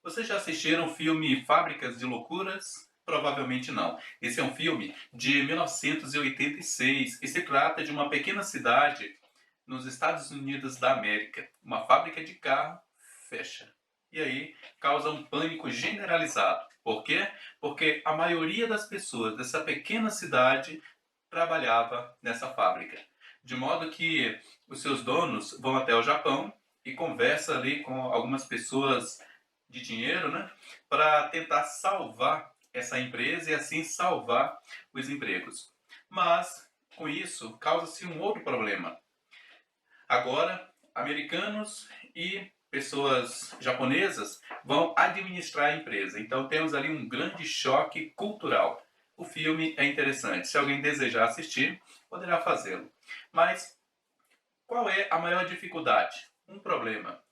Vocês já assistiram o filme Fábricas de Loucuras? Provavelmente não. Esse é um filme de 1986 e se trata de uma pequena cidade nos Estados Unidos da América. Uma fábrica de carro fecha. E aí causa um pânico generalizado. Por quê? Porque a maioria das pessoas dessa pequena cidade trabalhava nessa fábrica. De modo que os seus donos vão até o Japão e conversam ali com algumas pessoas de dinheiro, né, para tentar salvar essa empresa e assim salvar os empregos. Mas com isso causa-se um outro problema. Agora, americanos e pessoas japonesas vão administrar a empresa. Então temos ali um grande choque cultural. O filme é interessante. Se alguém desejar assistir, poderá fazê-lo. Mas qual é a maior dificuldade? Um problema.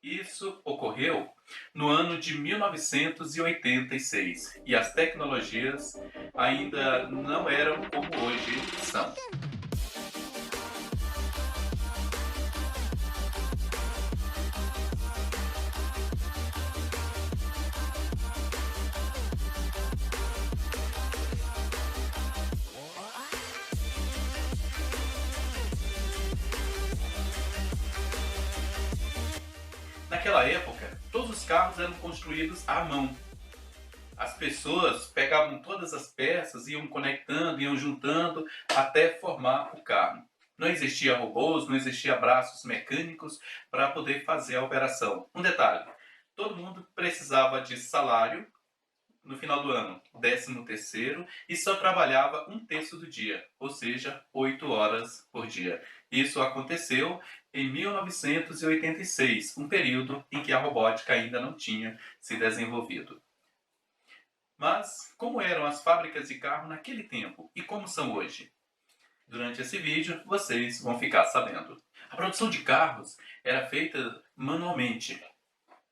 Isso ocorreu no ano de 1986 e as tecnologias ainda não eram como hoje são. Naquela época, todos os carros eram construídos à mão. As pessoas pegavam todas as peças, iam conectando, iam juntando até formar o carro. Não existia robôs, não existia braços mecânicos para poder fazer a operação. Um detalhe, todo mundo precisava de salário no final do ano, 13º, e só trabalhava um terço do dia, ou seja, 8 horas por dia. Isso aconteceu em 1986, um período em que a robótica ainda não tinha se desenvolvido. Mas como eram as fábricas de carro naquele tempo e como são hoje? Durante esse vídeo vocês vão ficar sabendo. A produção de carros era feita manualmente,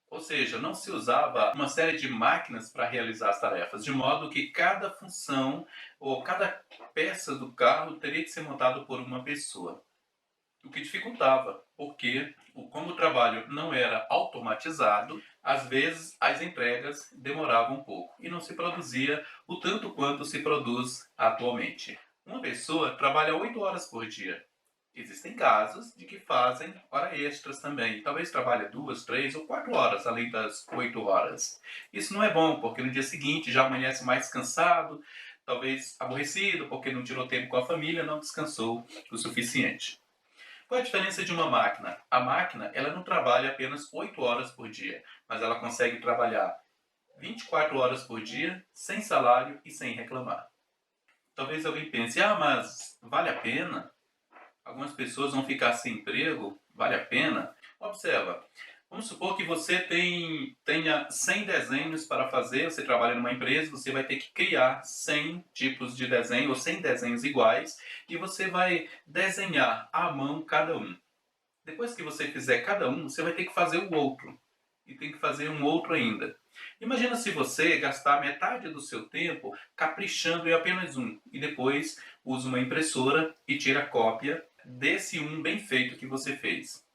ou seja, não se usava uma série de máquinas para realizar as tarefas, de modo que cada função ou cada peça do carro teria que ser montado por uma pessoa. O que dificultava, porque como o trabalho não era automatizado, às vezes as entregas demoravam um pouco e não se produzia o tanto quanto se produz atualmente. Uma pessoa trabalha 8 horas por dia. Existem casos de que fazem hora extras também. Talvez trabalhe 2, 3 ou 4 horas além das 8 horas. Isso não é bom, porque no dia seguinte já amanhece mais cansado, talvez aborrecido, porque não tirou tempo com a família, não descansou o suficiente. Qual é a diferença de uma máquina? A máquina ela não trabalha apenas 8 horas por dia, mas ela consegue trabalhar 24 horas por dia, sem salário e sem reclamar. Talvez alguém pense, mas vale a pena? Algumas pessoas vão ficar sem emprego? Vale a pena? Observa, vamos supor que você tenha 100 desenhos para fazer, você trabalha numa empresa, você vai ter que criar 100 tipos de desenho ou 100 desenhos iguais e você vai desenhar à mão cada um. Depois que você fizer cada um, você vai ter que fazer o outro. E tem que fazer um outro ainda. Imagina se você gastar metade do seu tempo caprichando em apenas um. E depois usa uma impressora e tira cópia desse um bem feito que você fez.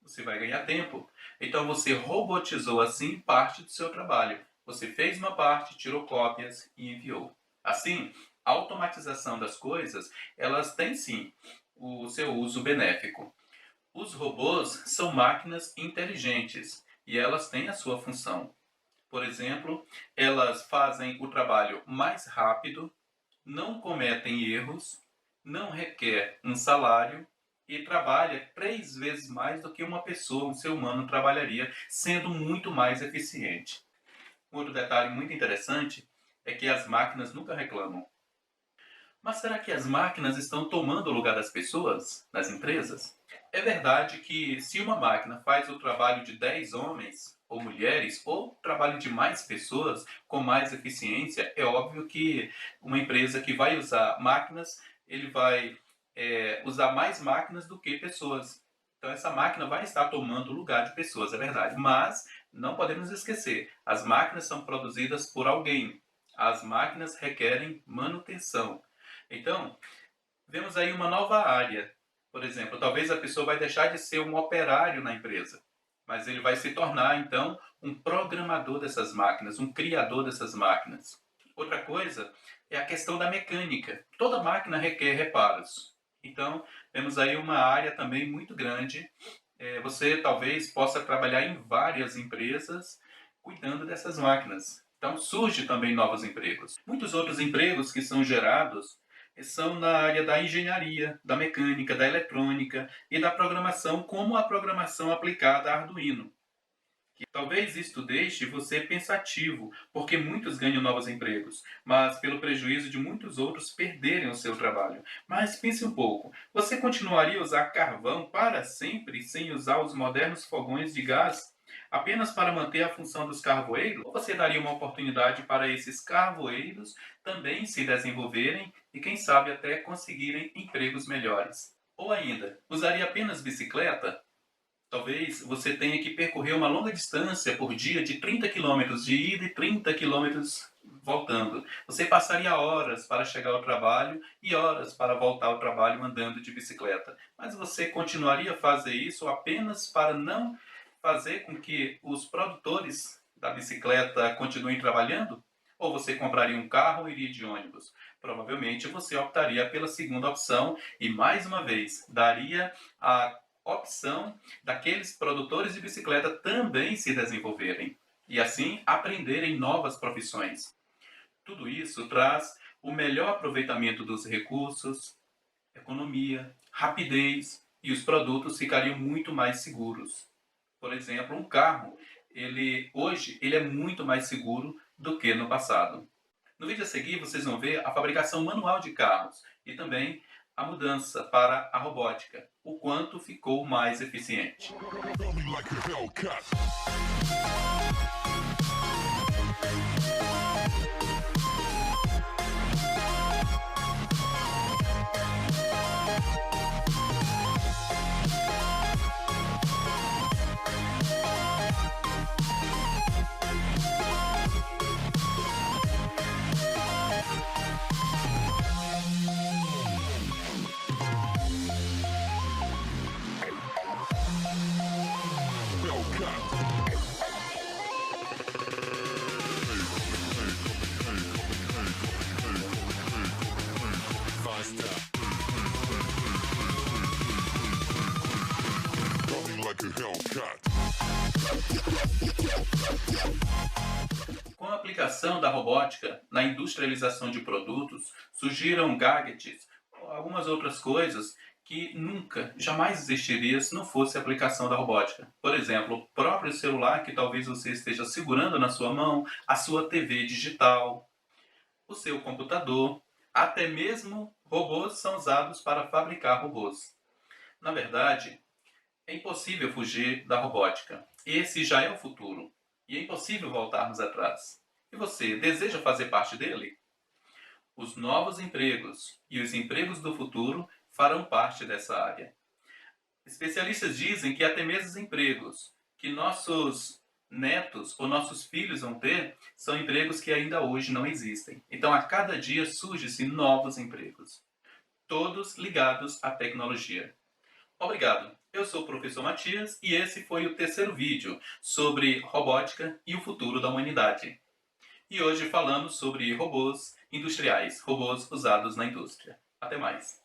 Você vai ganhar tempo. Então você robotizou assim parte do seu trabalho. Você fez uma parte, tirou cópias e enviou. Assim, a automatização das coisas, elas têm sim o seu uso benéfico. Os robôs são máquinas inteligentes e elas têm a sua função. Por exemplo, elas fazem o trabalho mais rápido, não cometem erros, não requer um salário e trabalha 3 vezes mais do que uma pessoa, um ser humano, trabalharia, sendo muito mais eficiente. Um outro detalhe muito interessante é que as máquinas nunca reclamam. Mas será que as máquinas estão tomando o lugar das pessoas nas empresas? É verdade que se uma máquina faz o trabalho de 10 homens ou mulheres, ou trabalho de mais pessoas com mais eficiência, é óbvio que uma empresa que vai usar máquinas, ele vai usar mais máquinas do que pessoas. Então essa máquina vai estar tomando o lugar de pessoas, é verdade. Mas não podemos esquecer, as máquinas são produzidas por alguém. As máquinas requerem manutenção. Então, vemos aí uma nova área. Por exemplo, talvez a pessoa vai deixar de ser um operário na empresa. mas ele vai se tornar, então, um programador dessas máquinas, um criador dessas máquinas. Outra coisa é a questão da mecânica. Toda máquina requer reparos. Então, temos aí uma área também muito grande. Você talvez possa trabalhar em várias empresas cuidando dessas máquinas. Então, surge também novos empregos. Muitos outros empregos que são gerados são na área da engenharia, da mecânica, da eletrônica e da programação, como a programação aplicada a Arduino. Talvez isto deixe você pensativo, porque muitos ganham novos empregos, mas pelo prejuízo de muitos outros perderem o seu trabalho. Mas pense um pouco, você continuaria a usar carvão para sempre sem usar os modernos fogões de gás apenas para manter a função dos carvoeiros? Ou você daria uma oportunidade para esses carvoeiros também se desenvolverem e quem sabe até conseguirem empregos melhores? Ou ainda, usaria apenas bicicleta? Talvez você tenha que percorrer uma longa distância por dia de 30 quilômetros de ida e 30 quilômetros voltando. Você passaria horas para chegar ao trabalho e horas para voltar ao trabalho andando de bicicleta. Mas você continuaria a fazer isso apenas para não fazer com que os produtores da bicicleta continuem trabalhando? Ou você compraria um carro ou iria de ônibus? Provavelmente você optaria pela segunda opção e, mais uma vez, daria a opção daqueles produtores de bicicleta também se desenvolverem e assim aprenderem novas profissões. Tudo isso traz o melhor aproveitamento dos recursos, economia, rapidez e os produtos ficariam muito mais seguros. Por exemplo, um carro, hoje ele é muito mais seguro do que no passado. No vídeo a seguir, vocês vão ver a fabricação manual de carros e também a mudança para a robótica, o quanto ficou mais eficiente. Com a aplicação da robótica na industrialização de produtos, surgiram gadgets, algumas outras coisas que nunca, jamais existiria se não fosse a aplicação da robótica. Por exemplo, o próprio celular que talvez você esteja segurando na sua mão, a sua TV digital, o seu computador, até mesmo robôs são usados para fabricar robôs. Na verdade, é impossível fugir da robótica. Esse já é o futuro. E é impossível voltarmos atrás. E você, deseja fazer parte dele? Os novos empregos e os empregos do futuro farão parte dessa área. Especialistas dizem que até mesmo os empregos que nossos netos ou nossos filhos vão ter são empregos que ainda hoje não existem. Então, a cada dia surgem novos empregos, todos ligados à tecnologia. Obrigado. Eu sou o professor Matias e esse foi o terceiro vídeo sobre robótica e o futuro da humanidade. E hoje falamos sobre robôs industriais, robôs usados na indústria. Até mais.